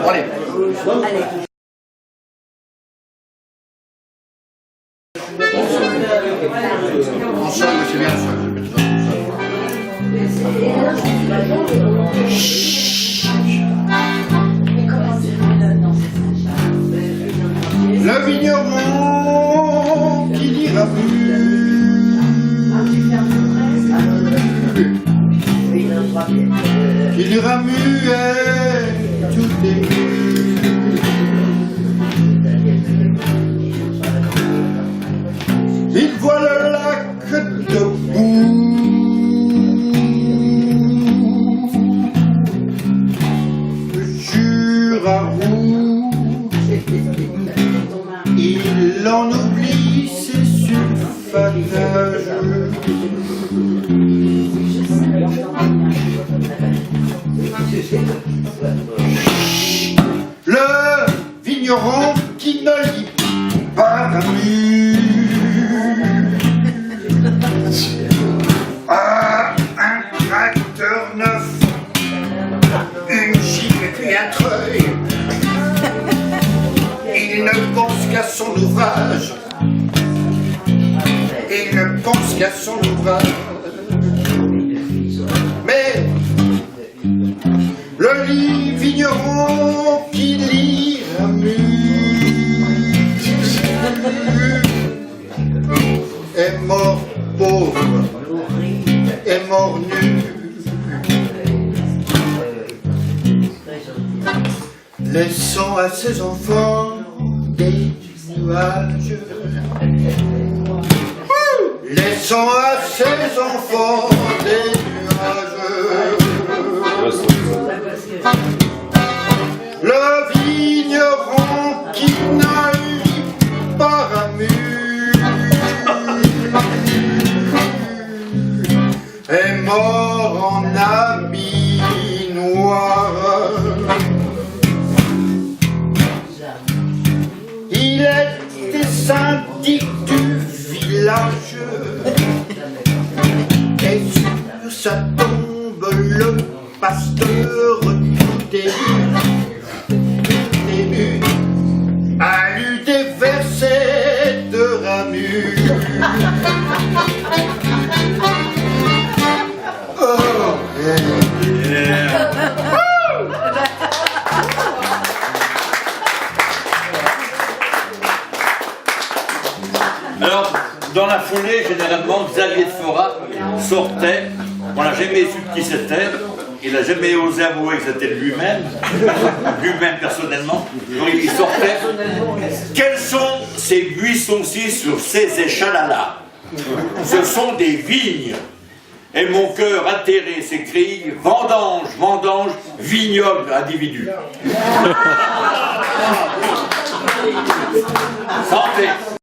Bon, allez. Ensemble, c'est bien ça. Le vigneron qui dira il ira muet, tout est mu. Il voit le lac debout. Le Jura-Roux, il en oublie ses sulfatages. Le vigneron qui ne lit pas la mue. Ah, un tracteur neuf, une gifle et puis un treuil. Il ne pense qu'à son ouvrage. Il ne pense qu'à son ouvrage. Mais le vigneron qui lit la mue est mort pauvre, est mort nu, laissant à ses enfants des nuages. Laissant à ses enfants des nuages. Le vigneron qui n'a lit pas la mue est mort en habit noir. Il était syndic du village et sur sa tombe le pasteur tout ému a lu des versets de Ramus. Oh, yeah. Alors, dans la foulée, généralement, Xavier de Forat sortait, on n'a jamais su qui c'était, il n'a jamais osé avouer que c'était lui-même personnellement, donc il sortait. Quels sont ces buissons-ci sur ces échalalas? Ce sont des vignes. Et mon cœur atterré s'écrie: vendange, vendange, vignoble, individu. Santé.